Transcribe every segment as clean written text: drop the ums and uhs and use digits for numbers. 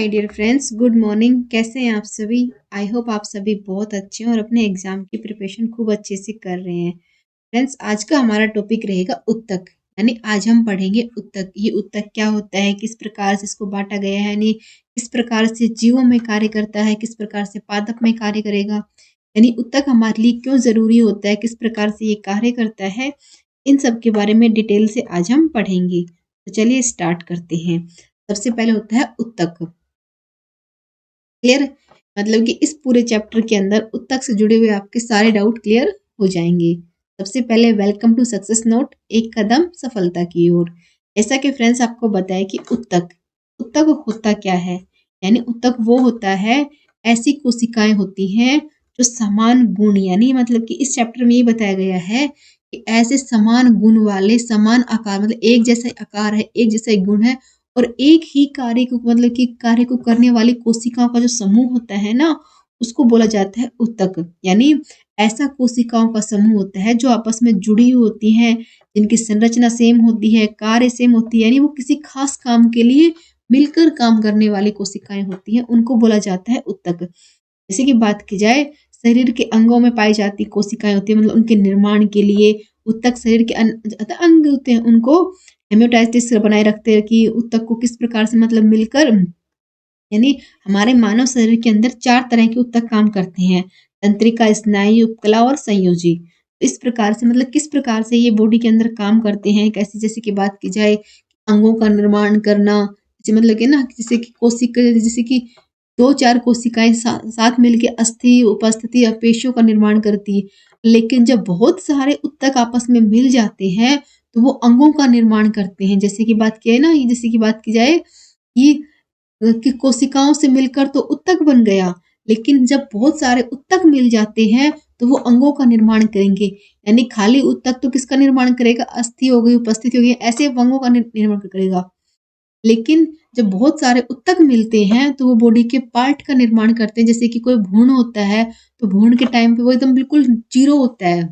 My dear friends, good morning. कैसे हैं आप सभी? आई होप आप सभी बहुत अच्छे हैं और अपने एग्जाम की प्रिपरेशन खूब अच्छे से कर रहे हैं। फ्रेंड्स, आज का हमारा टॉपिक रहेगा उत्तक। यानी आज हम पढ़ेंगे उत्तक। ये उत्तक क्या होता है, किस प्रकार से इसको बांटा गया है, यानी किस प्रकार से जीवों में कार्य करता है, किस प्रकार से पादप में कार्य करेगा, यानी उत्तक हमारे लिए क्यों जरूरी होता है, किस प्रकार से ये कार्य करता है, इन सब के बारे में डिटेल से आज हम पढ़ेंगे। तो चलिए स्टार्ट करते हैं। सबसे पहले होता है उत्तक। क्लियर? मतलब कि इस पूरे चैप्टर के अंदर उत्तक से जुड़े हुए आपके सारे डाउट क्लियर हो जाएंगे। सबसे पहले वेलकम टू सक्सेस नोट, एक कदम सफलता की ओर। ऐसा कि फ्रेंड्स आपको बताया कि उत्तक उत्तक होता क्या है। यानी उत्तक वो होता है, ऐसी कोशिकाएं होती हैं जो समान गुण, यानी मतलब कि इस चैप्टर में ये बताया गया है कि ऐसे समान गुण वाले, समान आकार, मतलब एक जैसा आकार है, एक जैसा गुण है और एक ही कार्य को, मतलब कि कार्य को करने वाली कोशिकाओं का जो समूह होता है ना, उसको बोला जाता है उत्तक। यानी ऐसा कोशिकाओं का समूह होता है जो आपस में जुड़ी हुई होती हैं, जिनकी संरचना सेम होती है, कार्य सेम होती है, यानी वो किसी खास काम के लिए मिलकर काम करने वाली कोशिकाएं होती हैं, उनको बोला जाता है उत्तक। जैसे कि बात की जाए, शरीर के अंगों में पाई जाती कोशिकाएं होती है, मतलब उनके निर्माण के लिए उत्तक शरीर के अंग होते हैं, उनको हेमियोटाइसिस बनाए रखते हैं कि उत्तक को किस प्रकार से मतलब मिलकर, यानी हमारे मानव शरीर के अंदर 4 तरह के उत्तक काम करते हैं: तंत्रिका, स्नायु, उपकला और संयोजी। इस प्रकार से मतलब किस प्रकार से ये बॉडी के अंदर काम करते हैं, कैसे, जैसे कि बात की जाए अंगों का निर्माण करना, जैसे मतलब कि ना, जैसे कि कोशिका, जैसे कि 2-4 कोशिकाएं साथ मिलके अस्थि, उपस्थिति या पेशियों का निर्माण करती है। लेकिन जब बहुत सारे उत्तक आपस में मिल जाते हैं तो वो अंगों का निर्माण करते हैं। जैसे कि बात की है ना, जैसे कि बात की जाए कि कोशिकाओं से मिलकर तो उत्तक बन गया, लेकिन जब बहुत सारे उत्तक मिल जाते हैं तो वो अंगों का निर्माण करेंगे। यानी खाली उत्तक तो किसका निर्माण करेगा? अस्थि हो गई, उपस्थिति हो गई, ऐसे अंगों का निर्माण करेगा। लेकिन जब बहुत सारे उत्तक मिलते हैं तो वो बॉडी के पार्ट का निर्माण करते हैं। जैसे कि कोई भ्रूण होता है तो भ्रूण के टाइम पे वो एकदम बिल्कुल जीरो होता है,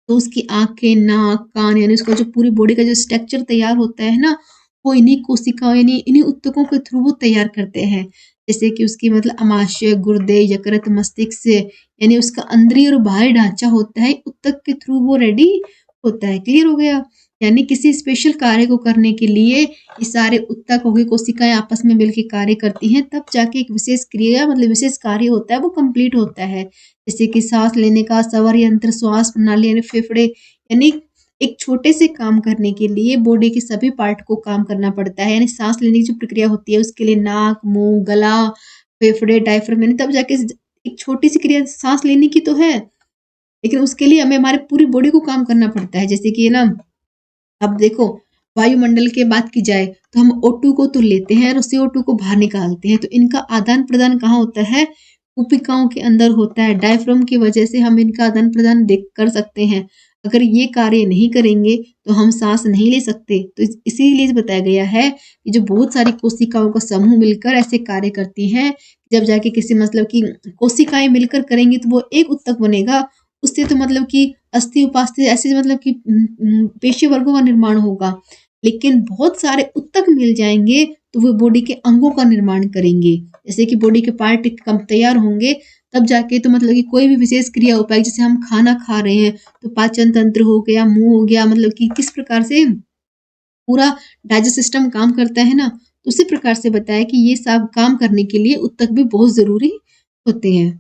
तो उसकी आंखें, नाक, कान, यानी उसका जो पूरी बॉडी का जो स्ट्रक्चर तैयार होता है ना, वो इन्हीं कोशिकाओं, यानी इन्हीं उत्तकों के थ्रू वो तैयार करते हैं। जैसे कि उसकी मतलब अमाशय, गुर्दे, यकृत, मस्तिष्क, यानी उसका अंदरी और बाहरी ढांचा होता है, उत्तक के थ्रू वो रेडी होता है। क्लियर हो गया? यानी किसी स्पेशल कार्य को करने के लिए ये सारे उत्तक हो गए, कोशिकाएं आपस में मिलकर कार्य करती हैं, तब जाके एक विशेष क्रिया, मतलब विशेष कार्य होता है, वो कंप्लीट होता है। जैसे कि सांस लेने का स्वर यंत्र, श्वास प्रणाली यानी फेफड़े, यानी एक छोटे से काम करने के लिए बॉडी के सभी पार्ट को काम करना पड़ता है। यानी सांस लेने की जो प्रक्रिया होती है उसके लिए नाक, मुंह, गला, फेफड़े, डायफ्राम, यानी तब जाके एक छोटी सी क्रिया सांस लेने की तो है, लेकिन उसके लिए हमें हमारे पूरी बॉडी को काम करना पड़ता है। जैसे कि ना, अब देखो, वायुमंडल की बात की जाए तो हम O2 को तो लेते हैं और CO2 को बाहर निकालते हैं, तो इनका आदान प्रदान कहाँ होता है? कुपिकाओं के अंदर होता है। डायफ्राम की वजह से हम इनका आदान प्रदान देख कर सकते हैं। अगर ये कार्य नहीं करेंगे तो हम सांस नहीं ले सकते। तो इसीलिए बताया गया है कि जो बहुत सारी कोशिकाओं का समूह मिलकर ऐसे कार्य करती हैं, जब जाके किसी, मतलब कि कोशिकाएं मिलकर करेंगी तो वो एक उत्तक बनेगा। उससे तो मतलब कि अस्थि, उपास्थि, ऐसे मतलब कि पेशी वर्गों का निर्माण होगा। लेकिन बहुत सारे उत्तक मिल जाएंगे तो वो बॉडी के अंगों का निर्माण करेंगे। जैसे कि बॉडी के पार्ट कम तैयार होंगे, तब जाके तो मतलब कि कोई भी विशेष क्रिया हो पाएगी। जैसे हम खाना खा रहे हैं तो पाचन तंत्र हो गया, मुंह हो गया, मतलब कि किस प्रकार से पूरा डाइजेस्ट सिस्टम काम करता है ना, तो उसी प्रकार से बताया कि ये सब काम करने के लिए उत्तक भी बहुत जरूरी होते हैं।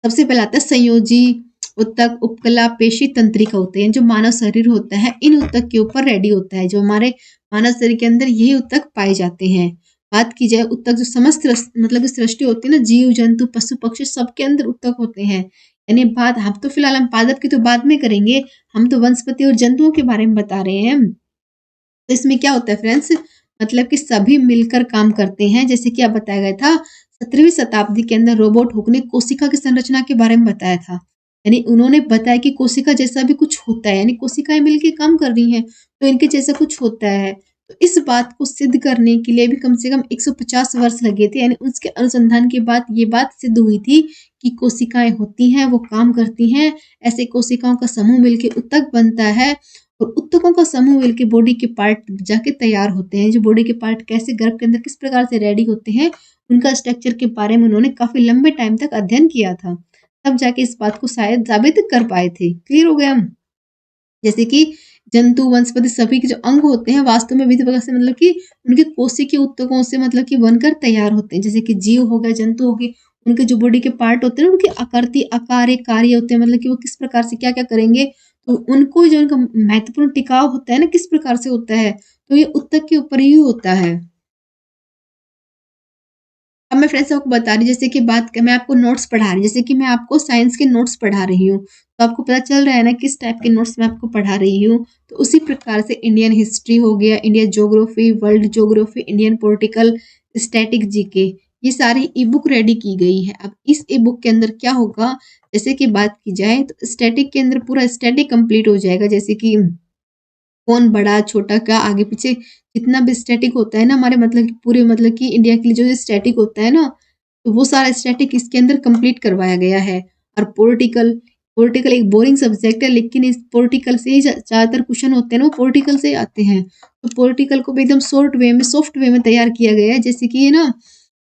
सबसे पहले आता है संयोजी उत्तक, उपकला, पेशी, तंत्रिका होते हैं। जो मानव शरीर होता है इन उत्तक के ऊपर रेडी होता है। जो हमारे मानव शरीर के अंदर यही उत्तक पाए जाते हैं। बात की जाए उत्तक जो समस्त मतलब की सृष्टि होती है ना, जीव जंतु, पशु पक्षी, सबके अंदर उत्तक होते हैं। यानी बात हम तो फिलहाल हम पादप की तो बाद में करेंगे, हम तो वनस्पति और जंतुओं के बारे में बता रहे हैं। तो इसमें क्या होता है फ्रेंड्स, मतलब कि सभी मिलकर काम करते हैं। जैसे कि अब बताया गया था 17वीं शताब्दी के अंदर रोबर्ट हुक ने कोशिका की संरचना के बारे में बताया था। यानी उन्होंने बताया कि कोशिका जैसा भी कुछ होता है, यानी कोशिकाएं मिलकर काम कर रही हैं तो इनके जैसा कुछ होता है। तो इस बात को सिद्ध करने के लिए भी कम से कम 150 वर्ष लगे थे। यानी उसके अनुसंधान के बाद ये बात सिद्ध हुई थी कि कोशिकाएं होती हैं, वो काम करती हैं, ऐसे कोशिकाओं का समूह मिलकर उत्तक बनता है और उत्तकों का समूह मिलकर बॉडी के पार्ट जाके तैयार होते हैं। जो बॉडी के पार्ट कैसे गर्भ के अंदर किस प्रकार से रेडी होते हैं, उनका स्ट्रक्चर के बारे में उन्होंने काफी लंबे टाइम तक अध्ययन किया था, तब जाके इस बात को शायद साबित कर पाए थे। क्लियर हो गया? जैसे कि जंतु, वनस्पति सभी के जो अंग होते हैं वास्तव में विधि वगैरह से मतलब कि उनके कोशिकीय ऊतकों से मतलब कि बनकर तैयार होते हैं। जैसे कि जीव हो गया, जंतु हो गए, उनके जो बॉडी के पार्ट होते हैं उनके आकृति, आकार, कार्य होते हैं, मतलब कि वो किस प्रकार से क्या-क्या करेंगे, तो उनको जो उनका महत्वपूर्ण टिकाव होता है ना, किस प्रकार से होता है, तो ये ऊतक के ऊपर ही होता है। अब मैं फ्रेंड्स आपको बता रही हूँ, जैसे कि मैं आपको नोट्स पढ़ा रही हूँ, जैसे कि मैं आपको साइंस के नोट्स पढ़ा रही हूँ, तो आपको पता चल रहा है ना किस टाइप के नोट्स मैं आपको पढ़ा रही हूँ। तो उसी प्रकार से इंडियन हिस्ट्री हो गया, Indian geography, world geography, Indian political, static GK, ये सारी ई बुक रेडी की गई है। अब इस ई बुक के अंदर क्या होगा, जैसे कि बात की जाए तो स्टैटिक के अंदर पूरा स्टैटिक कंप्लीट हो जाएगा। जैसे कि कौन बड़ा छोटा क्या आगे पीछे जितना भी स्टैटिक होता है ना हमारे मतलब कि पूरे मतलब कि इंडिया के लिए जो स्टैटिक होता है ना, तो वो सारा स्टैटिक इसके अंदर कंप्लीट करवाया गया है। और पॉलिटिकल, पॉलिटिकल एक बोरिंग सब्जेक्ट है, लेकिन इस पॉलिटिकल से ही ज़्यादातर क्वेश्चन होते हैं ना, वो पॉलिटिकल से ही आते हैं। तो पॉलिटिकल को भी एकदम शॉर्ट वे में, सॉफ्ट वे में तैयार किया गया है, जैसे कि ये ना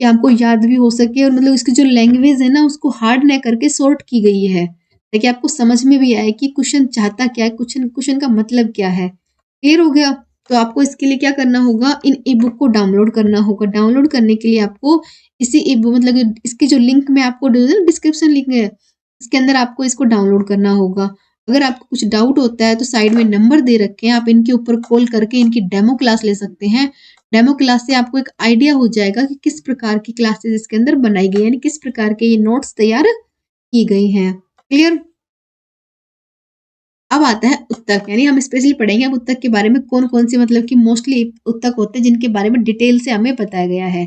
कि आपको याद भी हो सके, और मतलब इसकी जो लैंग्वेज है ना उसको हार्ड न करके शॉर्ट की गई है, ताकि आपको समझ में भी आए कि क्वेश्चन चाहता क्या है, क्वेश्चन क्वेश्चन का मतलब क्या है। क्लियर हो गया? तो आपको इसके लिए क्या करना होगा, इन ई बुक को डाउनलोड करना होगा। डाउनलोड करने के लिए आपको इसी ई बुक मतलब इसकी जो लिंक मैं आपको डिस्क्रिप्शन लिंक है, इसके अंदर आपको इसको डाउनलोड करना होगा। अगर आपको कुछ डाउट होता है तो साइड में नंबर दे रखे हैं, आप इनके ऊपर कॉल करके इनकी डेमो क्लास ले सकते हैं। डेमो क्लास से आपको एक आइडिया हो जाएगा कि किस प्रकार की क्लासेस इसके अंदर बनाई गई है, यानी किस प्रकार के ये नोट्स तैयार की गई हैं। क्लियर? अब आता है उत्तक, यानी हम स्पेशली पढ़ेंगे अब उत्तक के बारे में, कौन कौन से मतलब कि मोस्टली उत्तक होते हैं जिनके बारे में डिटेल से हमें बताया गया है।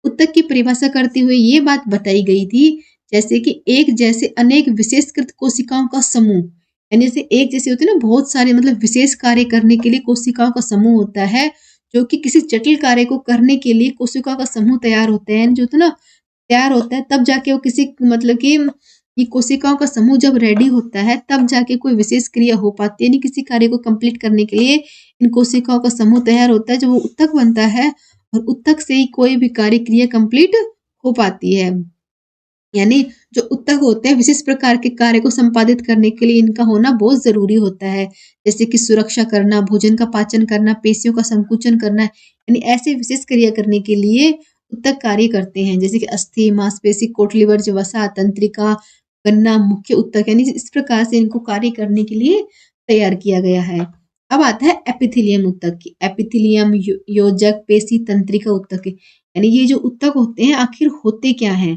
उत्तक की परिभाषा करते हुए ये बात बताई गई थी, जैसे कि एक जैसे अनेक विशेषकृत कोशिकाओं का समूह, यानी जैसे एक जैसे होते हैं ना बहुत सारे मतलब विशेष कार्य करने के लिए कोशिकाओं का समूह होता है, जो कि किसी जटिल कार्य को करने के लिए कोशिकाओं का समूह तैयार होते हैं, जो होता है ना तैयार होता है, तब जाके वो किसी मतलब कि ये कोशिकाओं का समूह जब रेडी होता है तब जाके कोई विशेष क्रिया हो पाती है, यानी किसी कार्य को कंप्लीट करने के लिए इन कोशिकाओं का समूह तैयार होता है, जब वो उत्तक बनता है, और उत्तक से ही कोई भी कार्य क्रिया कंप्लीट हो पाती है। यानी जो उत्तक होते हैं विशेष प्रकार के कार्य को संपादित करने के लिए इनका होना बहुत जरूरी होता है, जैसे कि सुरक्षा करना, भोजन का पाचन करना, पेशियों का संकुचन करना, यानी ऐसे विशेष क्रिया करने के लिए उत्तक कार्य करते हैं, जैसे कि अस्थि, मांसपेशी, कोटलीवर्ज, वसा, तंत्रिका, गन्ना, मुख्य उत्तक, यानी इस प्रकार से इनको कार्य करने के लिए तैयार किया गया है। अब आता है एपिथेलियम उत्तक की। एपिथेलियम योजक, पेशी, तंत्रिका उत्तक, यानी ये जो उत्तक होते हैं आखिर होते क्या हैं।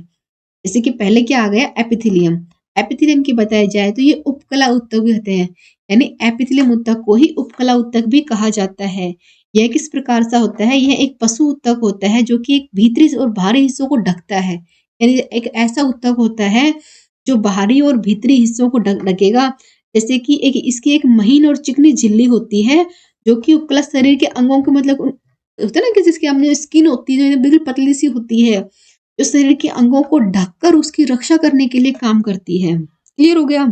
जैसे कि पहले क्या आ गया, एपिथेलियम। एपिथेलियम की बताया जाए तो ये उपकला उत्तक भी होते हैं, यानी एपिथेलियम उत्तक को ही उपकला उत्तक भी कहा जाता है। यह किस प्रकार सा होता है, यह एक पशु उत्तक होता है जो कि एक भीतरी और बाहरी हिस्सों को ढकता है, यानी एक ऐसा उत्तक होता है जो बाहरी और भीतरी हिस्सों को ढकेगा। जैसे कि इसकी एक महीन और चिकनी झिल्ली होती है, जो कि उपकला शरीर के अंगों के मतलब होता है ना कि जिसकी हमने स्किन होती है जो बिल्कुल पतली सी होती है, जो शरीर के अंगों को ढककर उसकी रक्षा करने के लिए काम करती है। क्लियर हो गया?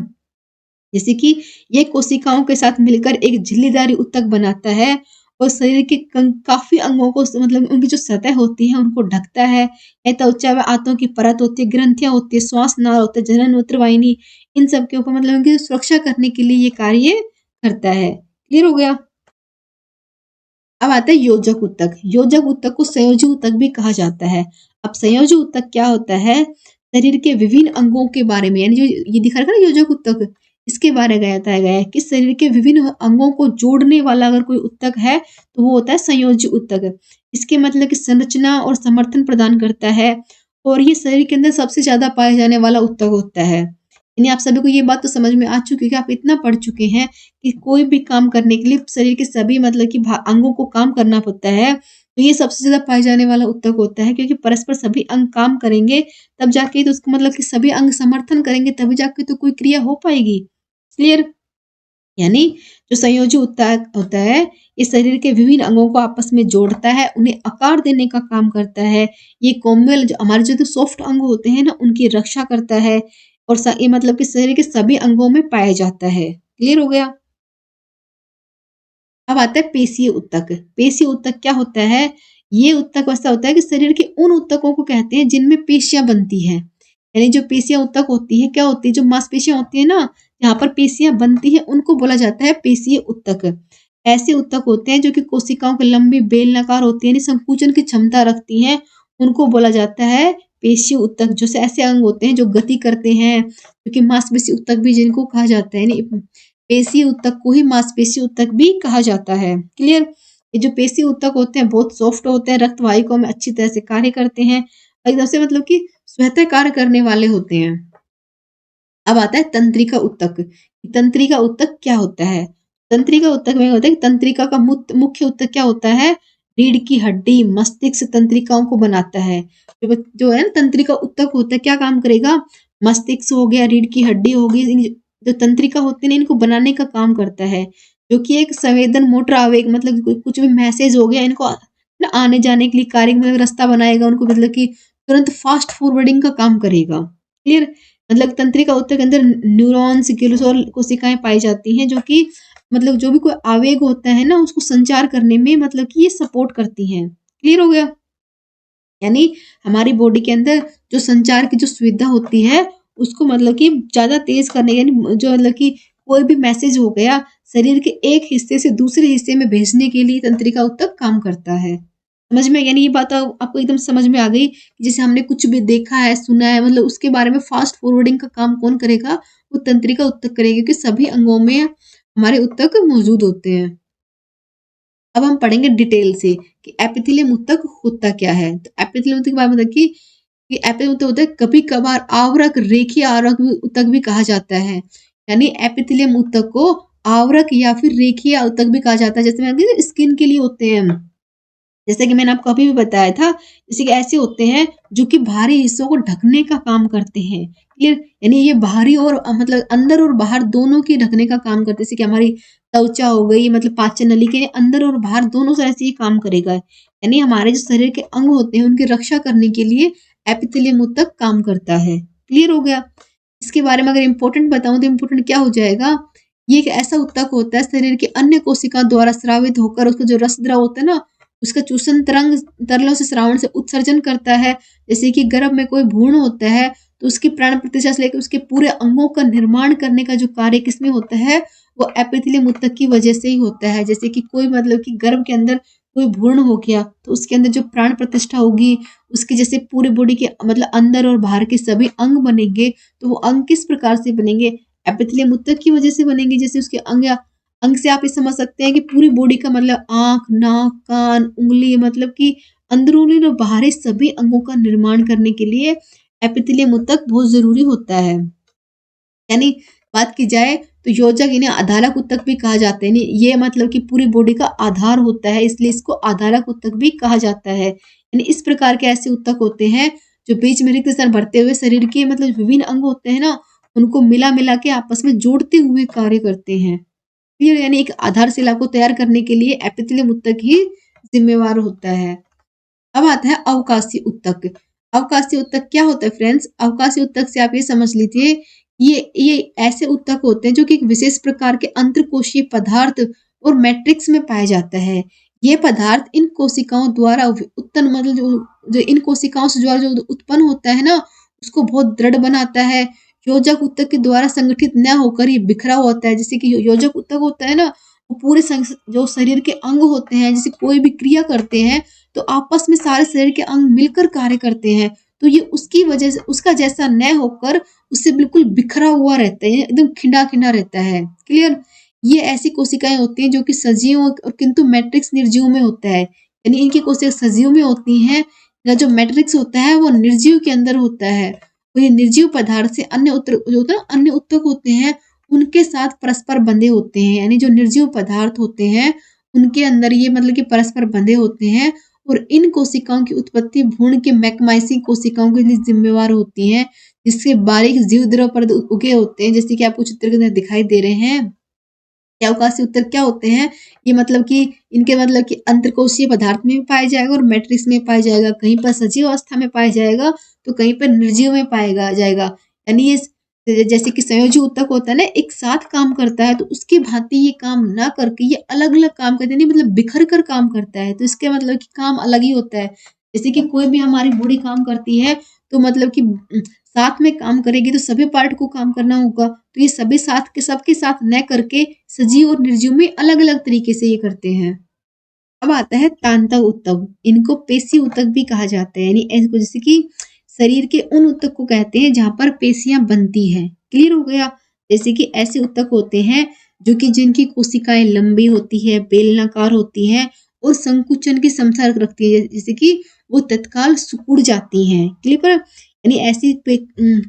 जैसे कि ये कोशिकाओं के साथ मिलकर एक झिल्लीदार उत्तक बनाता है, और शरीर के काफी अंगों को मतलब उनकी जो सतह होती है उनको ढकता है। ये त्वचा व आंतों की परत होती है, ग्रंथियां होती है, श्वास नाल होता है, जनन मूत्र वाहिनी, इन सब के ऊपर मतलब उनकी सुरक्षा करने के लिए ये कार्य करता है। क्लियर हो गया? अब आता है योजक ऊतक। योजक ऊतक को संयोजी ऊतक भी कहा जाता है। अब संयोजी ऊतक क्या होता है, शरीर के विभिन्न अंगों के बारे में, यानी जो ये दिखा रखा ना योजक ऊतक, इसके बारे में बताया गया है कि शरीर के विभिन्न अंगों को जोड़ने वाला अगर कोई ऊतक है तो वो होता है संयोजी ऊतक। इसके मतलब कि संरचना और समर्थन प्रदान करता है, और ये शरीर के अंदर सबसे ज्यादा पाए जाने वाला ऊतक होता है। यानी आप सभी को ये बात तो समझ में आ चुकी है कि आप इतना पढ़ चुके हैं कि कोई भी काम करने के लिए शरीर के सभी मतलब कि अंगों को काम करना पड़ता है, तो ये सबसे ज़्यादा पाए जाने वाला उत्तक होता है, क्योंकि परस्पर सभी अंग काम करेंगे तब जाके तो उसका मतलब कि सभी अंग समर्थन करेंगे तभी जाके तो कोई क्रिया हो पाएगी। क्लियर? यानी जो संयोजी उत्तक होता है ये शरीर के विभिन्न अंगों को आपस में जोड़ता है, उन्हें आकार देने का काम करता है। ये कोमल जो हमारे जो सॉफ्ट अंग होते हैं ना उनकी रक्षा करता है, और ये मतलब कि शरीर के सभी अंगों में पाया जाता है। क्लियर हो गया? अब आता है पेशीय ऊतक। पेशीय ऊतक क्या होता है? ये ऊतक ऐसा होता है कि शरीर के उन ऊतकों को कहते हैं जिनमें पेशियां बनती हैं। यानी जो पेशियां ऊतक होती है क्या होती है? जो मांसपेशियां होती है ना, यहाँ पर पेशियां बनती है, उनको बोला जाता है पेशीय ऊतक। ऐसे ऊतक होते हैं जो कि कोशिकाओं की लंबी बेलनाकार होती है, यानी संकुचन की क्षमता रखती हैं, उनको बोला जाता है पेशीय ऊतक। जैसे ऐसे अंग होते हैं जो गति करते हैं, क्योंकि मांसपेशी ऊतक भी जिनको कहा जाता है, पेशी ऊतक को ही मांसपेशी ऊतक भी कहा जाता है। क्लियर? ये जो पेशी ऊतक होते हैं बहुत सॉफ्ट होते हैं, रक्त वाहिकाओं में अच्छी तरह से कार्य करते हैं, एकदम से मतलब कि स्वतः कार्य करने वाले होते हैं। अब आता है तंत्रिका ऊतक। तंत्रिका ऊतक क्या होता है? तंत्रिका ऊतक में होता है कि तंत्रिका का मुख्य ऊतक क्या होता है? रीढ़ की हड्डी, मस्तिष्क तंत्रिकाओं को बनाता है। जो है ना तंत्रिका ऊतक होता है, क्या काम करेगा? मस्तिष्क हो गया, रीढ़ की हड्डी होगी, जो तंत्रिका होती है इनको बनाने का काम करता है, जो कि एक संवेदन मोटर आवेग, मतलब कुछ भी मैसेज हो गया इनको ना आने जाने के लिए कार्य में रास्ता बनाएगा, उनको मतलब कि तुरंत फास्ट फॉरवर्डिंग का काम करेगा। क्लियर? मतलब तंत्रिका ऊतक के अंदर न्यूरॉन्स, गिलसोल कोशिकाएं पाई जाती हैं, जो कि मतलब जो भी कोई आवेग होता है ना उसको संचार करने में मतलब कि ये सपोर्ट करती हैं। क्लियर हो गया? यानी हमारी बॉडी के अंदर जो संचार की जो सुविधा होती है उसको मतलब कि ज़्यादा तेज़ करने, यानी जो मतलब कि कोई भी मैसेज हो गया शरीर के एक हिस्से से दूसरे हिस्से में भेजने के लिए तंत्रिका ऊतक काम करता है। समझ में? यानी ये बात आपको एकदम समझ में आ गई कि जैसे हमने कुछ भी देखा है, सुना है, मतलब उसके बारे में फास्ट फॉरवर्डिंग का काम कौन करेगा? वो तंत्रिका ऊतक करेगी, क्योंकि सभी अंगों में हमारे ऊतक मौजूद होते हैं। अब हम पढ़ेंगे डिटेल से कि एपिथेलियम ऊतक होता क्या है। तो एपिथेलियम ऊतक के बारे में बताइए कि एपिथेलियम ऊतक होता है, कभी कभार आवरक, रेखीय आवरक ऊतक भी कहा जाता है। यानी एपिथेलियम ऊतक को आवरक या फिर रेखीय ऊतक भी कहा जाता है। जैसे मैंने स्किन के लिए होते हैं, जैसे कि मैंने आपको अभी भी बताया था, जैसे कि ऐसे होते हैं जो कि बाहरी हिस्सों को ढकने का काम करते हैं। क्लियर? यानी ये बाहरी और मतलब अंदर और बाहर दोनों के ढकने का काम करते हैं। जैसे कि हमारी त्वचा हो गई, मतलब पाचन नली के अंदर और बाहर दोनों तरह से ये काम करेगा। यानी हमारे जो शरीर के अंग होते हैं उनकी रक्षा करने के लिए एपिथेलियम ऊतक काम करता है। क्लियर हो गया? इसके बारे में अगर इम्पोर्टेंट बताऊं तो इम्पोर्टेंट क्या हो जाएगा? ये एक ऐसा ऊतक होता है शरीर के अन्य कोशिकाओं द्वारा स्रावित होकर उसका जो रस द्रव होता है ना उसका चूषण तरलों से श्रावण से उत्सर्जन करता है। जैसे कि गर्भ में कोई भ्रूण होता है तो उसकी प्राण प्रतिष्ठा से लेकर उसके पूरे अंगों का निर्माण करने का जो कार्य किसमें होता है? वो एपिथेलियम ऊतक की वजह से ही होता है। जैसे कि कोई मतलब कि गर्भ के अंदर कोई भ्रूण हो गया तो उसके अंदर जो प्राण प्रतिष्ठा होगी, उसके जैसे पूरे बॉडी के मतलब अंदर और बाहर के सभी अंग बनेंगे, तो वो अंग किस प्रकार से बनेंगे? एपिथेलियम ऊतक की वजह से बनेंगे। जैसे उसके अंग अंग से आप ये समझ सकते हैं कि पूरी बॉडी का मतलब आँख, नाक, कान, उँगली, मतलब कि अंदरूनी और बाहरी सभी अंगों का निर्माण करने के लिए एपिथेलियम ऊतक बहुत ज़रूरी होता है। यानी बात की जाए तो योजक इन्हें आधारक ऊतक भी कहा जाता है। ये मतलब कि पूरी बॉडी का आधार होता है, इसलिए इसको आधारक ऊतक भी कहा जाता है। यानी इस प्रकार के ऐसे ऊतक होते हैं जो बीच में रिक्त स्थान भरते हुए शरीर के मतलब विभिन्न अंग होते हैं ना उनको मिला मिला के आपस में जोड़ते हुए कार्य करते हैं। क्लियर? यानी एक आधारशिला को तैयार करने के लिए एपिथेलियम ऊतक ही जिम्मेवार होता है। अब आता है अवकाशीय ऊतक। अवकाशीय ऊतक क्या होता है फ्रेंड्स? अवकाशीय ऊतक से आप ये समझ लीजिए, ये ऐसे ऊतक होते हैं जो कि एक विशेष प्रकार के अंतरकोशीय पदार्थ और मैट्रिक्स में पाया जाता है। ये पदार्थ इन कोशिकाओं द्वारा उत्पन्न मतलब जो इन कोशिकाओं से जो उत्पन्न होता है ना उसको बहुत दृढ़ बनाता है। योजक ऊतक के द्वारा संगठित न होकर ये बिखरा होता है। जैसे कि योजक ऊतक होता है ना वो पूरे जो शरीर के अंग होते हैं, जैसे कोई भी क्रिया करते हैं तो आपस में सारे शरीर के अंग मिलकर कार्य करते हैं, तो ये उसकी वजह से उसका जैसा न होकर उससे बिल्कुल बिखरा हुआ रहता है, एकदम खिंडा-खिंडा रहता है। क्लियर? ये ऐसी कोशिकाएं होती हैं जो कि सजीव और किंतु मैट्रिक्स निर्जीव में होता है। यानी इनकी कोशिकाएं सजीव में होती हैं या जो मैट्रिक्स होता है वो निर्जीव के अंदर होता है। तो ये निर्जीव पदार्थ से अन्य जो होता है अन्य ऊतक होते हैं उनके साथ परस्पर बंधे होते हैं। यानी जो निर्जीव पदार्थ होते हैं उनके अंदर ये मतलब कि परस्पर बंधे होते हैं और इन कोशिकाओं की उत्पत्ति भ्रूण के मैकमाइसी कोशिकाओं के लिए जिम्मेवार होती हैं, जिससे बारीक जीव द्रव परत उगे होते हैं, जैसे कि आपको चित्र के अंदर दिखाई दे रहे हैं। ये अवकाशीय ऊतक क्या होते हैं? ये मतलब कि इनके मतलब कि अंतरकोशीय पदार्थ में भी पाया जाएगा और मैट्रिक्स में पाया जाएगा। कहीं पर सजीव अवस्था में पाया जाएगा तो कहीं पर निर्जीव में पाएगा जाएगा। यानी ये जैसे कि संयोजी ऊतक होता है ना, एक साथ काम करता है, तो उसकी भांति ये काम ना करके ये अलग-अलग काम करते हैं, नहीं मतलब बिखर कर काम करता है, तो इसके मतलब कि काम अलग ही होता है। जैसे कि कोई भी हमारी बॉडी काम करती है, तो मतलब कि साथ में काम करेगी तो सभी पार्ट को काम करना होगा, तो ये सभी साथ के सबके साथ न करके सजीव और निर्जीव में अलग-अलग तरीके से ये करते हैं। अब आता है तांतव ऊतक, इनको पेशी ऊतक भी कहा जाता है, यानी जैसे कि शरीर के उन ऊतक को कहते हैं जहाँ पर पेशियाँ बनती हैं। क्लियर हो गया? जैसे कि ऐसे ऊतक होते हैं जो कि जिनकी कोशिकाएँ लंबी होती है, बेलनाकार होती हैं और संकुचन की क्षमता रखती है। जैसे कि वो तत्काल सिकुड़ जाती हैं। क्लियर? यानी ऐसी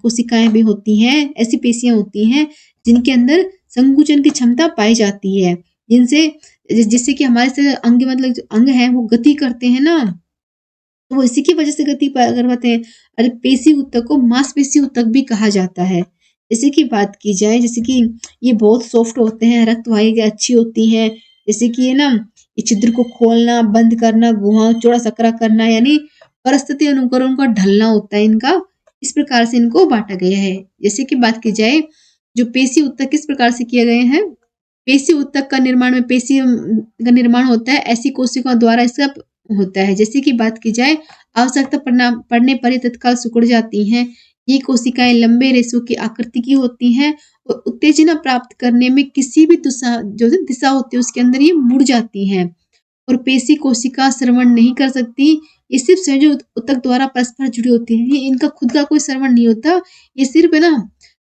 कोशिकाएँ भी होती हैं, ऐसी पेशियाँ होती हैं जिनके अंदर संकुचन की क्षमता पाई जाती है, जिनसे जिससे कि हमारे से अंग मतलब जो अंग हैं वो गति करते हैं ना, तो वो इसी की वजह से गति कर पाते हैं। और पेशी ऊतक को मांसपेशी ऊतक भी कहा जाता है। जैसे कि बात की जाए, जैसे कि ये बहुत सॉफ्ट होते हैं, रक्त वाहिका अच्छी होती है। जैसे कि ये ना, ये छिद्र को खोलना, बंद करना, गुहा चौड़ा-संकरा करना, यानी परिस्थिति अनुकूल उनका ढलना होता है इनका। इस प्रकार से इनको बाँटा गया है। जैसे कि बात की जाए, जो पेशी ऊतक किस प्रकार से किए गए हैं? पेशी ऊतक का निर्माण में पेशी का निर्माण होता है, ऐसी कोशिकाओं द्वारा इसका होता है। जैसे कि बात की जाए, आवश्यकता पड़ने पर ये तत्काल सिकुड़ जाती हैं। ये कोशिकाएँ लंबे रेशों की आकृति की होती हैं और उत्तेजना प्राप्त करने में किसी भी दिशा होती है उसके अंदर ये मुड़ जाती हैं और पेशी कोशिका श्रवण नहीं कर सकती। ये सिर्फ संयोजी ऊतक द्वारा परस्पर जुड़ी होती है। ये इनका खुद का कोई श्रवण नहीं होता। ये सिर्फ है ना,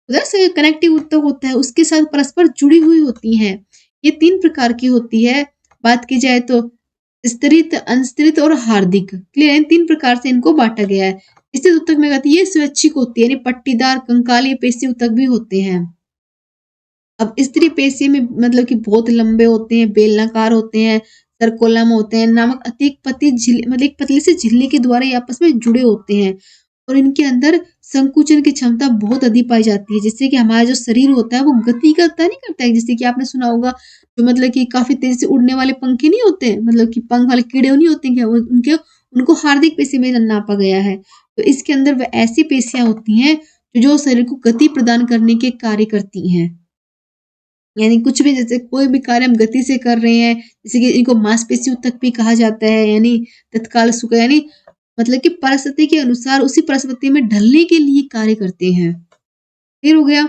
उधर से कनेक्टिव ऊतक होता है, उसके साथ परस्पर जुड़ी हुई होती हैं। ये 3 प्रकार की होती है। बात की जाए तो स्तरित, अनस्तरित और हार्दिक। क्लियर है? 3 प्रकार से इनको बाँटा गया है। स्थित ऊतक में कहते हैं ये स्वैच्छिक होती है, यानी पट्टीदार कंकाली पेशी ऊतक भी होते हैं। अब स्त्री पेशी में मतलब कि बहुत लंबे होते हैं, बेलनाकार होते हैं, सर्कोलम होते हैं, नामक अतिक पति झिल्ली मतलब एक पतली सी झिल्ली के द्वारा ये आपस में जुड़े होते हैं और इनके अंदर संकुचन की क्षमता बहुत अधिक पाई जाती है, जिससे कि हमारा जो शरीर होता है वो गति करता नहीं करता है। जैसे कि आपने सुना होगा, जो मतलब कि काफ़ी तेज़ी से उड़ने वाले पंखे नहीं होते हैं, मतलब कि पंख वाले कीड़े नहीं होते हैं क्या, वो उनके उनको हार्दिक पेशी में नापा गया है। तो इसके अंदर वह ऐसी पेशियाँ होती हैं, जो शरीर को गति प्रदान करने के कार्य करती हैं। यानी कुछ भी, जैसे कोई भी कार्य हम गति से कर रहे हैं, जैसे कि इनको मांसपेशी ऊतक भी कहा जाता है, यानी तत्काल सुख, यानी मतलब कि परिस्थिति के अनुसार उसी परिस्थिति में ढलने के लिए कार्य करते हैं। क्लियर हो गया?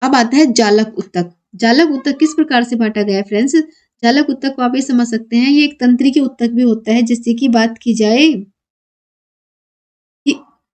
अब आता है जालक ऊतक। जालक ऊतक किस प्रकार से बाँटा गया है फ्रेंड्स? जालक ऊतक को आप ये समझ सकते हैं, ये एक तंत्रिका ऊतक भी होता है। जैसे कि बात की जाए कि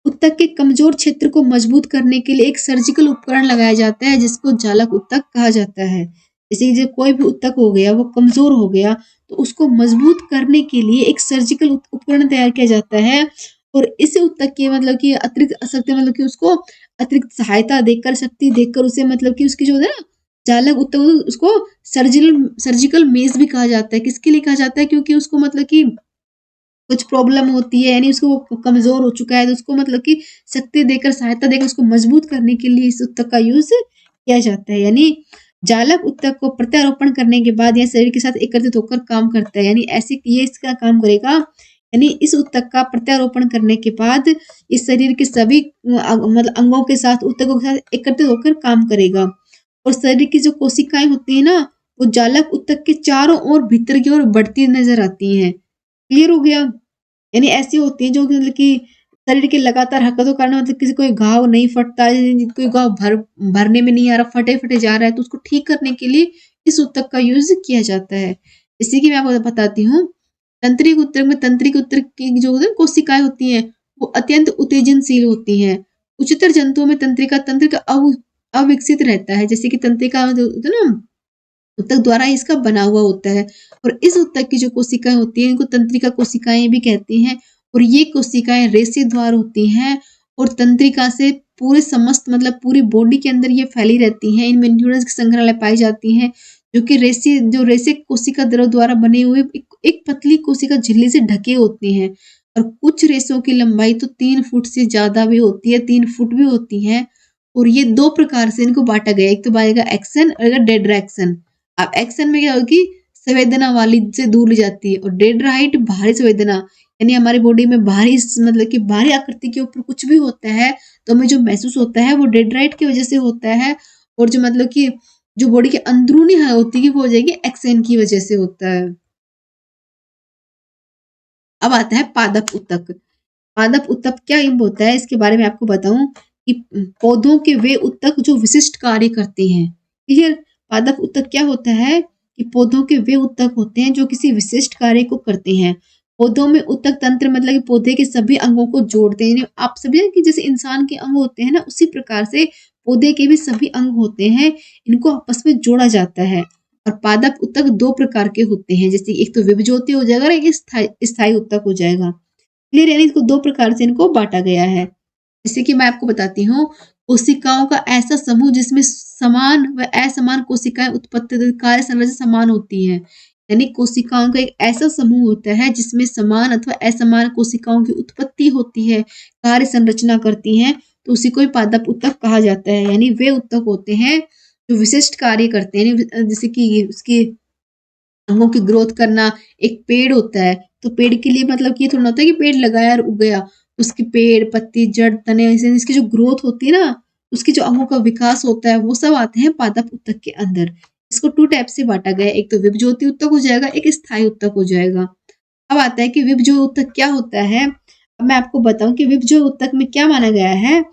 ऊतक के कमजोर क्षेत्र को मजबूत करने के लिए एक सर्जिकल उपकरण लगाया जाता है, जिसको जालक ऊतक कहा जाता है। जैसे जो कोई भी ऊतक हो गया, वो कमजोर हो गया, तो उसको मजबूत करने के लिए एक सर्जिकल उपकरण तैयार किया जाता है और इस ऊतक की मतलब कि अतिरिक्त शक्ति, मतलब कि उसको अतिरिक्त सहायता देकर, शक्ति देकर उसे मतलब कि उसकी जो है ना, जालक ऊतक, उसको सर्जिकल मेष भी कहा जाता है। किसके लिए कहा जाता है? क्योंकि उसको मतलब कि कुछ प्रॉब्लम होती है, यानी उसको वो कमज़ोर हो चुका है, तो उसको मतलब कि शक्ति देकर, सहायता देकर उसको मजबूत करने के लिए इस ऊतक का यूज़ किया जाता है। यानी जालक ऊतक को प्रत्यारोपण करने के बाद यह शरीर के साथ एकत्रित होकर काम करता है। यानी ऐसे ये इसका काम करेगा, यानी इस ऊतक का प्रत्यारोपण करने के बाद इस शरीर के सभी मतलब अंगों के साथ, ऊतकों के साथ एकत्रित होकर काम करेगा और शरीर की जो कोशिकाएँ होती हैं ना, वो जालक ऊतक के चारों ओर भीतर की ओर बढ़ती नज़र आती हैं। क्लियर हो गया? यानी ऐसी होती हैं जो कि मतलब कि शरीर की लगातार हरकतों के कारण मतलब किसी कोई घाव नहीं फटता है, कोई घाव भरने में नहीं आ रहा, फटे-फटे जा रहा है, तो उसको ठीक करने के लिए इस ऊतक का यूज़ किया जाता है। जैसे कि मैं आपको बताती हूँ, तंत्रिक ऊतक की जो होती है कोशिकाएँ होती हैं, वो अत्यंत उत्तेजनशील होती हैं। उच्चतर जंतुओं में तंत्रिका अविकसित रहता है। जैसे कि तंत्रिका जो होता है ना, ऊतक द्वारा इसका बना हुआ होता है और इस ऊतक की जो कोशिकाएँ होती हैं, इनको तंत्रिका कोशिकाएँ भी कहते हैं और ये कोशिकाएँ रेशेद्वार होती हैं और तंत्रिका से पूरे समस्त मतलब पूरी बॉडी के अंदर ये फैली रहती हैं। इनमें न्यूरॉन्स की संग्रहालय पाई जाती हैं, जो कि रेशे कोशिका द्रव द्वारा बने हुए एक पतली कोशिका झिल्ली से ढके होते हैं और कुछ रेशों की लंबाई तो 3 फुट से ज़्यादा भी होती है, 3 फुट भी होती है और ये 2 प्रकार से इनको बाँटा गया है। एक तो आएगा एक्सन और एक डेड्रैक्सन। अब एक्शन में क्या होगी, संवेदना वाली से दूर ले जाती है और डेड्राइट भारी संवेदना, यानी हमारी बॉडी में भारी मतलब कि भारी आकृति के ऊपर कुछ भी होता है तो हमें जो महसूस होता है वो डेंड्राइट की वजह से होता है, और जो मतलब कि जो बॉडी के अंदरूनी है होती है वो हो जाएगी एक्सेन की वजह से होता है। अब आता है पादप ऊतक। पादप ऊतक क्या होता है इसके बारे में आपको बताऊं कि पौधों के वे ऊतक जो विशिष्ट कार्य करते हैं। क्लियर? पादप ऊतक क्या होता है कि पौधों के वे ऊतक होते हैं जो किसी विशिष्ट कार्य को करते हैं। पौधों में ऊतक तंत्र मतलब कि पौधे के सभी अंगों को जोड़ते हैं। यानी आप समझे कि जैसे इंसान के अंग होते हैं ना, उसी प्रकार से पौधे के भी सभी अंग होते हैं, इनको आपस में जोड़ा जाता है। और पादप ऊतक दो प्रकार के होते हैं, जैसे एक तो विभज्योति हो जाएगा और एक स्थायी ऊतक हो जाएगा। क्लियर? यानी इसको दो प्रकार से इनको बांटा गया है। जैसे कि मैं आपको बताती हूँ, कोशिकाओं का ऐसा समूह जिसमें समान व असमान कोशिकाएं उत्पत्ति कार्य संरचना समान होती है। यानी कोशिकाओं का एक ऐसा समूह होता है जिसमें समान अथवा असमान कोशिकाओं की उत्पत्ति होती है, कार्य संरचना करती हैं, तो उसी को ही पादप ऊतक कहा जाता है। यानी वे ऊतक होते हैं जो विशिष्ट कार्य करते हैं, जैसे कि उसकी अंगों की ग्रोथ करना। एक पेड़ होता है तो पेड़ के लिए मतलब कि ये थोड़ा होता है कि पेड़ लगाया और उग गया, उसकी पेड़ पत्ती जड़ तने ऐसे इसकी जो ग्रोथ होती है ना, उसके जो अंगों का विकास होता है वो सब आते हैं पादप ऊतक के अंदर। इसको टू टाइप से बांटा गया है, एक तो विभज्योति ऊतक हो जाएगा, एक स्थायी ऊतक हो जाएगा। अब आता है कि विभज्योति ऊतक क्या होता है। अब मैं आपको बताऊं कि विभज्योति ऊतक में क्या माना गया है।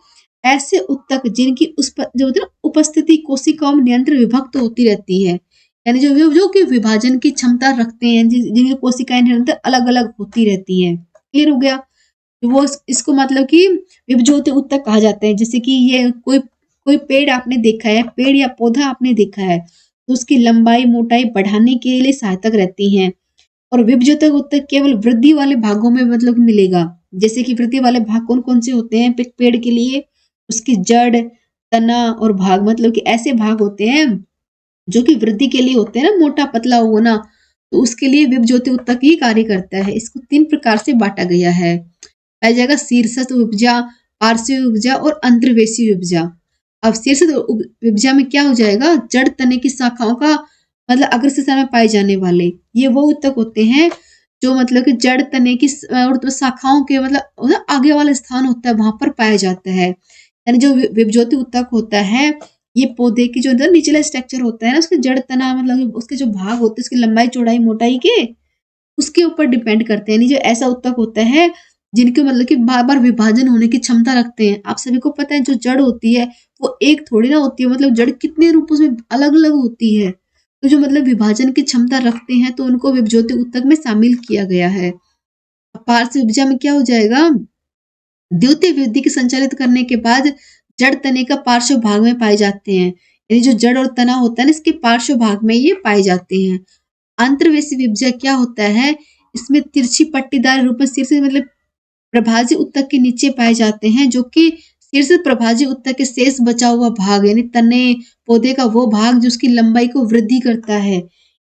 ऐसे ऊतक जिनकी जो होती है ना उपस्थिति कोशिकाओं में निरंतर विभक्त होती रहती है, यानी जो कि विभाजन की क्षमता रखते हैं, जिनकी कोशिकाएं निरंतर अलग अलग होती रहती हैं। क्लियर हो गया? वो इसको मतलब कि विभज्योति ऊतक कहा जाता है। जैसे कि ये कोई कोई पेड़ आपने देखा है, पेड़ या पौधा आपने देखा है, तो उसकी लंबाई मोटाई बढ़ाने के लिए सहायक रहती हैं। और विभज्योति ऊतक केवल वृद्धि वाले भागों में मतलब मिलेगा। जैसे कि वृद्धि वाले भाग कौन कौन से होते हैं पेड़ के लिए, उसकी जड़, तना और भाग, मतलब कि ऐसे भाग होते हैं जो कि वृद्धि के लिए होते हैं ना, मोटा पतला होना, तो उसके लिए विभज्योति ऊतक ही कार्य करता है। इसको तीन प्रकार से बांटा गया है। पाया जाएगा शीर्षस्थ उपजा, पार्श्व उपजा और अंतर्वेशी उपजा। अब शीर्षस्थ उपजा में क्या हो जाएगा, जड़ तने की शाखाओं का मतलब अग्रशिरा में पाए जाने वाले ये वो ऊतक होते हैं जो मतलब कि जड़ तने की और तो शाखाओं के मतलब आगे वाला स्थान होता है वहां पर पाया जाता है। यानी जो विभज्योति ऊतक होता है, ये पौधे की जो निचला स्ट्रक्चर होता है ना, उसके जड़ तना मतलब उसके जो भाग होते हैं उसकी लंबाई चौड़ाई मोटाई के उसके ऊपर डिपेंड करते हैं। जो ऐसा ऊतक होता है जिनके मतलब कि बार बार विभाजन होने की क्षमता रखते हैं। आप सभी को पता है जो जड़ होती है वो एक थोड़ी ना होती है, मतलब जड़ कितने रूपों में अलग अलग होती है। तो जो मतलब विभाजन की क्षमता रखते हैं तो उनको विभज्योति ऊतक में शामिल किया गया है। पार्श्व उपजा में क्या हो जाएगा, द्वितीय वृद्धि की संचालित करने के बाद जड़ तने का पार्श्व भाग में पाए जाते हैं। यानी जो जड़ और तना होता है ना, इसके पार्श्व भाग में ये पाए जाते हैं। अंतर्वेशी विभजा क्या होता है, इसमें तिरछी पट्टीदार रूप में शीर्ष मतलब प्रभाजी ऊतक के नीचे पाए जाते हैं, जो कि शीर्ष प्रभाजी ऊतक के शेष बचा हुआ भाग यानी तने पौधे का वो भाग जो उसकी लंबाई को वृद्धि करता है।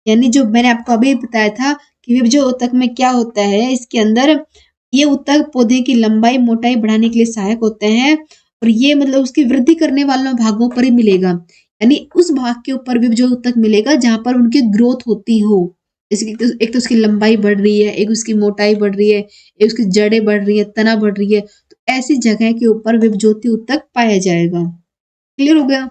यानी जो मैंने आपको अभी बताया था कि विभज्य ऊतक में क्या होता है, इसके अंदर ये ऊतक पौधे की लंबाई मोटाई बढ़ाने के लिए सहायक होते हैं, और ये मतलब उसकी वृद्धि करने वाले भागों पर ही मिलेगा। यानी उस भाग के ऊपर विभज्य ऊतक मिलेगा जहां पर उनकी ग्रोथ होती हो। जैसे कि एक तो उसकी लंबाई बढ़ रही है, एक उसकी मोटाई बढ़ रही है, एक उसकी जड़ें बढ़ रही है, तना बढ़ रही है, तो ऐसी जगह के ऊपर विभज्योति ऊतक पाया जाएगा। क्लियर हो गया?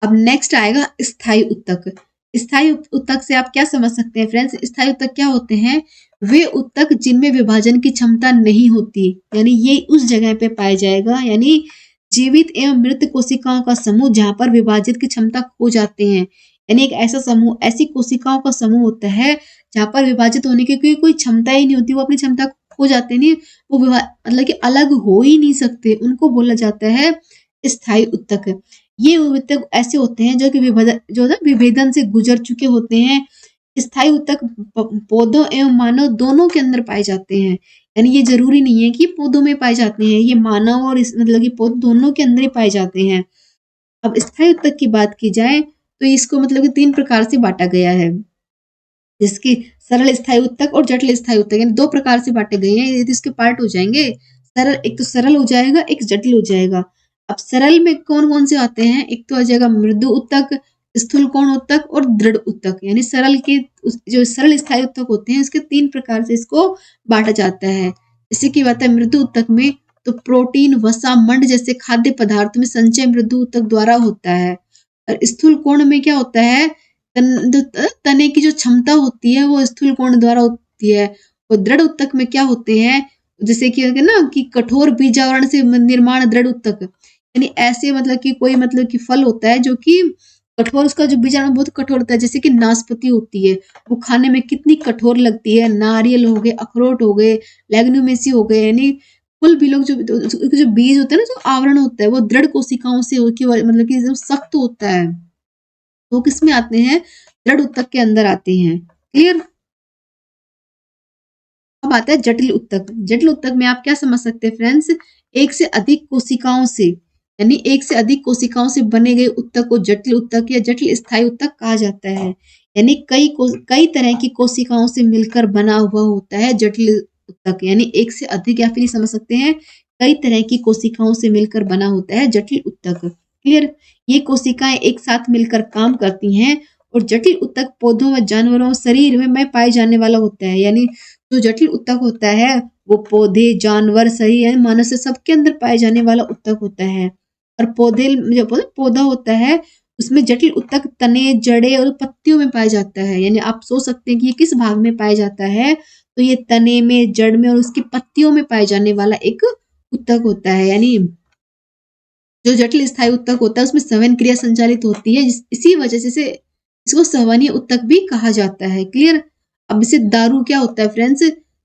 अब नेक्स्ट आएगा स्थायी ऊतक। स्थायी ऊतक से आप क्या समझ सकते हैं फ्रेंड्स? स्थायी ऊतक क्या होते हैं, वे ऊतक जिनमें विभाजन की क्षमता नहीं होती, यानी ये उस जगह पे पाया जाएगा, यानी जीवित एवं मृत कोशिकाओं का समूह जहां पर विभाजित की क्षमता खो जाते हैं। यानी एक ऐसा समूह, ऐसी कोशिकाओं का समूह होता है जहां पर विभाजित होने की कोई क्षमता ही नहीं होती, वो अपनी क्षमता खो जाते नहीं, वो मतलब कि अलग हो ही नहीं सकते, उनको बोला जाता है स्थायी ऊतक। ये ऊतक ऐसे होते हैं जो कि विभेदन से गुजर चुके होते हैं। स्थायी ऊतक पौधों एवं मानव दोनों के अंदर पाए जाते हैं। यानी ये जरूरी नहीं है कि पौधों में पाए जाते हैं, ये मानव और मतलब कि पौधे दोनों के अंदर ही पाए जाते हैं। अब स्थायी ऊतक की बात की जाए तो इसको मतलब कि तीन प्रकार से बांटा गया है, जिसकी सरल स्थायी ऊतक और जटिल स्थायी ऊतक, यानी दो प्रकार से बांटे गए हैं। यदि इसके पार्ट हो जाएंगे, सरल, एक तो सरल हो जाएगा, एक जटिल हो जाएगा। अब सरल में कौन कौन से आते हैं, एक तो आ जाएगा मृदु ऊतक, स्थूल कोण उत्तक और दृढ़ उत्तक, यानी सरल के जो सरल स्थायी उत्तक होते हैं इसके 3 प्रकार से इसको बांटा जाता है। जैसे कि बात है मृदु उत्तक में, तो प्रोटीन, वसा, मंड जैसे खाद्य पदार्थ में संचय मृदु उत्तक द्वारा होता है। और स्थूल कोण में क्या होता है, तने की जो क्षमता होती है वो स्थूल कोण द्वारा होती है। और दृढ़ उत्तक में क्या होते हैं, जैसे कि ना कि कठोर बीजावरण से निर्माण दृढ़ उत्तक, यानी ऐसे मतलब कि कोई मतलब कि फल होता है जो कि कठोर, उसका जो बीजाणु बहुत कठोर होता है, जैसे कि नाशपाती होती है, वो खाने में कितनी कठोर लगती है। नारियल हो गए, अखरोट हो गए, लेग्नुमेसी हो गए, यानी फल भी लोग जो बीज होता है ना, जो आवरण होता है वो दृढ़ कोशिकाओं से मतलब कि जो सख्त होता है, वो किस में आते हैं, दृढ़ उत्तक के अंदर आते हैं। क्लियर। अब आता है जटिल उत्तक। जटिल उत्तक में आप क्या समझ सकते हैं फ्रेंड्स, एक से अधिक कोशिकाओं से, यानी एक से अधिक कोशिकाओं से बने गए उत्तक को जटिल उत्तक या जटिल स्थायी उत्तक कहा जाता है। यानी कई तरह की कोशिकाओं से मिलकर बना हुआ होता है जटिल उत्तक, यानी एक से अधिक, या फिर समझ सकते हैं कई तरह की कोशिकाओं से मिलकर बना होता है जटिल उत्तक। क्लियर। ये कोशिकाएं एक साथ मिलकर काम करती हैं। और जटिल उत्तक पौधों व जानवरों शरीर में पाए जाने वाला होता है, यानी जो जटिल उत्तक होता है वो पौधे, जानवर, शरीर, मानव से सबके अंदर पाए जाने वाला उत्तक होता है। और पौधे जो पौधा होता है उसमें जटिल उत्तक तने, जड़े और पत्तियों में पाया जाता है। यानी आप सोच सकते हैं कि ये किस भाग में पाया जाता है, तो ये तने में, जड़ में और उसकी पत्तियों में पाए जाने वाला एक उत्तक होता है। यानी जो जटिल स्थायी उत्तक होता है उसमें संवहन क्रिया संचालित होती है, इसी वजह से इसको संवहनीय उत्तक भी कहा जाता है। क्लियर। अब इसे दारू क्या होता है फ्रेंड्स,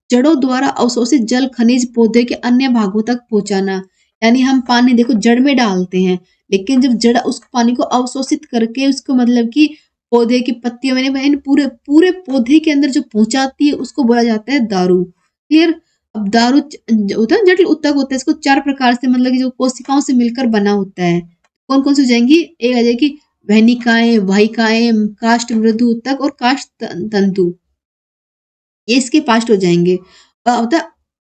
जड़ों द्वारा अवशोषित जल खनिज पौधे के अन्य भागों तक पहुंचाना। यानी हम पानी देखो जड़ में डालते हैं, लेकिन जब जड़ उस पानी को अवशोषित करके उसको मतलब कि पौधे की पत्तियों में पूरे पूरे पौधे के अंदर जो पहुंचाती है उसको बोला जाता है दारू। क्लियर। अब दारू होता है जटिल उत्तक होता है, इसको 4 प्रकार से मतलब कि जो कोशिकाओं से मिलकर बना होता है। कौन कौन सी हो जाएंगी, एक आ जाएगी वहनिकाएं, वाहिकाएं, काष्ठ मृदु उत्तक और काष्ठ तंतु, ये इसके पास्ट हो जाएंगे। होता है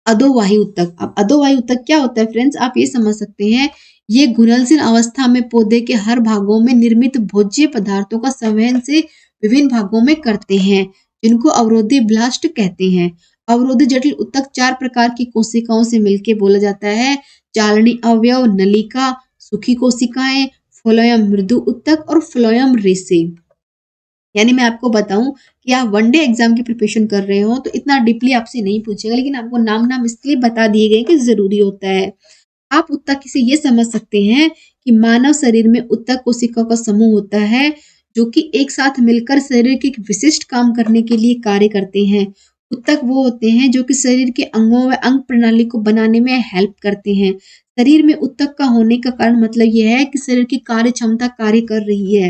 अधोवाही उत्तक। अब अधोवाही उत्तक क्या होता है फ्रेंड्स, आप ये समझ सकते हैं, ये घुलनशील अवस्था में पौधे के हर भागों में निर्मित भोज्य पदार्थों का संवहन से विभिन्न भागों में करते हैं, जिनको अवरोधी ब्लास्ट कहते हैं। अवरोधी जटिल उत्तक 4 प्रकार की कोशिकाओं से मिलकर बोला जाता है, चालनी अवयव, नलिका, सुखी कोशिकाएं, फ्लोएम मृदु उत्तक और फ्लोएम रेसे। यानी मैं आपको बताऊं कि आप वनडे एग्जाम की प्रिपरेशन कर रहे हो तो इतना डीपली आपसे नहीं पूछेगा, लेकिन आपको नाम नाम इसलिए बता दिए गए कि जरूरी होता है। आप उत्तक से ये समझ सकते हैं कि मानव शरीर में उत्तक कोशिकाओं का समूह होता है जो कि एक साथ मिलकर शरीर के एक विशिष्ट काम करने के लिए कार्य करते हैं। उत्तक वो होते हैं जो कि शरीर के अंगों व अंग प्रणाली को बनाने में हेल्प करते हैं। शरीर में उत्तक का होने का कारण मतलब यह है कि शरीर की कार्य क्षमता कार्य कर रही है,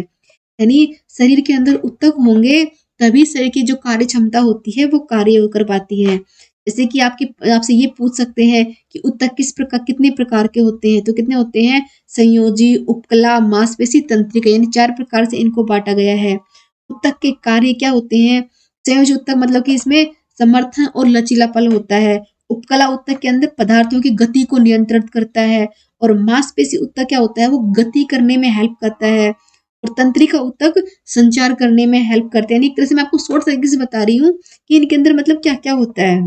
यानी शरीर के अंदर उत्तक होंगे तभी शरीर की जो कार्य क्षमता होती है वो कार्य कर पाती है। जैसे कि आपसे ये पूछ सकते हैं कि उत्तक कितने प्रकार के होते हैं, तो कितने होते हैं, संयोजी, उपकला, मांसपेशी, तंत्रिका, यानी 4 प्रकार से इनको बांटा गया है। उत्तक के कार्य क्या होते हैं, संयोजी उत्तक मतलब कि इसमें समर्थन और लचीलापन होता है। उपकला उत्तक के अंदर पदार्थों की गति को नियंत्रित करता है। और मांसपेशी उत्तक क्या होता है, वो गति करने में हेल्प करता है। और तंत्रिका उत्तक संचार करने में हेल्प करते हैं। एक तरह से मैं आपको शॉर्ट तरीके से बता रही हूँ कि इनके अंदर मतलब क्या क्या होता है।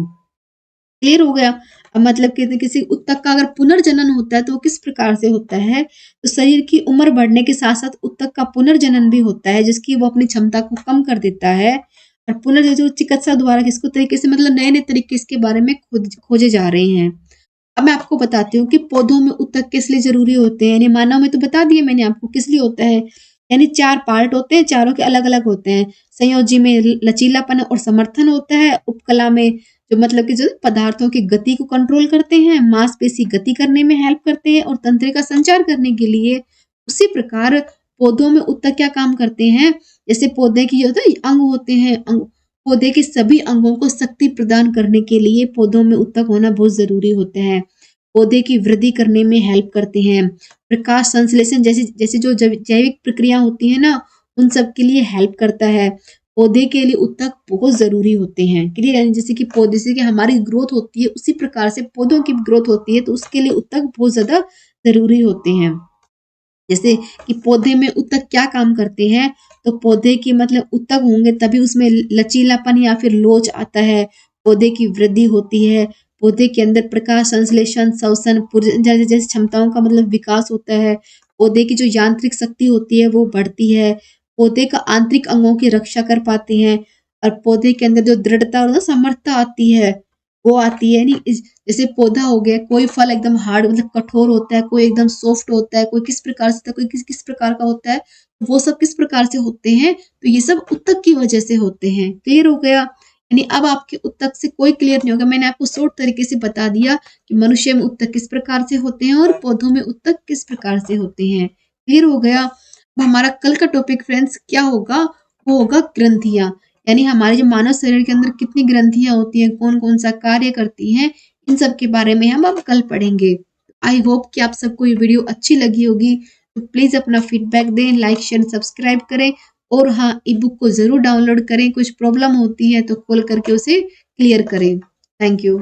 क्लियर हो गया। अब मतलब किसी उत्तक का अगर पुनर्जनन होता है तो वो किस प्रकार से होता है, तो शरीर की उम्र बढ़ने के साथ साथ उत्तक का पुनर्जनन भी होता है, जिसकी वो अपनी क्षमता को कम कर देता है। और पुनर्जो चिकित्सा द्वारा किसको तरीके से मतलब नए नए तरीके इसके बारे में खोजे जा रहे हैं। अब मैं आपको बताती हूँ कि पौधों में उत्तक किस लिए जरूरी होते हैं, यानी मानव में तो बता दिए मैंने आपको किस लिए होता है। यानी 4 पार्ट होते हैं, चारों के अलग अलग होते हैं। संयोजी में लचीलापन और समर्थन होता है। उपकला में जो मतलब कि जो पदार्थों की गति को कंट्रोल करते हैं, मांसपेशी गति करने में हेल्प करते हैं और तंत्रिका संचार करने के लिए। उसी प्रकार पौधों में उत्तक क्या काम करते हैं, जैसे पौधे की जो अंग होते हैं, पौधे के सभी अंगों को शक्ति प्रदान करने के लिए पौधों में उत्तक होना बहुत जरूरी होते हैं। पौधे की वृद्धि करने में हेल्प करते हैं। प्रकाश संश्लेषण जैसे जैसे जो जैविक प्रक्रिया होती है ना, उन सब के लिए हेल्प करता है। पौधे के लिए उत्तक बहुत जरूरी होते हैं। क्लियर। जैसे कि पौधे से कि हमारी ग्रोथ होती है उसी प्रकार से पौधों की ग्रोथ होती है, तो उसके लिए उत्तक बहुत ज्यादा जरूरी होते हैं। जैसे कि पौधे में ऊतक क्या काम करते हैं, तो पौधे की मतलब ऊतक होंगे तभी उसमें लचीलापन या फिर लोच आता है, पौधे की वृद्धि होती है, पौधे के अंदर प्रकाश संश्लेषण श्वसन जैसे जैसे क्षमताओं का मतलब विकास होता है, पौधे की जो यांत्रिक शक्ति होती है वो बढ़ती है, पौधे का आंतरिक अंगों की रक्षा कर पाते हैं, और पौधे के अंदर जो दृढ़ता और समर्थता आती है वो आती है नहीं। जैसे पौधा हो गया, कोई फल एकदम हार्ड मतलब कठोर होता है, कोई एकदम सॉफ्ट होता है, कोई किस प्रकार से होता है, कोई किस किस प्रकार का होता है, वो सब किस प्रकार से होते हैं, तो ये सब उत्तक की वजह से होते हैं। क्लियर हो गया? यानी अब आपके उत्तक से कोई क्लियर नहीं होगा, मैंने आपको शॉर्ट तरीके से बता दिया कि मनुष्य में उत्तक किस प्रकार से होते हैं और पौधों में उत्तक किस प्रकार से होते हैं। क्लियर हो गया? अब हमारा कल का टॉपिक फ्रेंड्स क्या होगा, वो होगा ग्रंथियां। यानी हमारे जो मानव शरीर के अंदर कितनी ग्रंथियां होती हैं, कौन कौन सा कार्य करती हैं, इन सब के बारे में हम अब कल पढ़ेंगे। आई होप कि आप सबको ये वीडियो अच्छी लगी होगी, तो प्लीज़ अपना फीडबैक दें, लाइक शेयर सब्सक्राइब करें, और हाँ, ई बुक को ज़रूर डाउनलोड करें। कुछ प्रॉब्लम होती है तो कॉल करके उसे क्लियर करें। Thank you.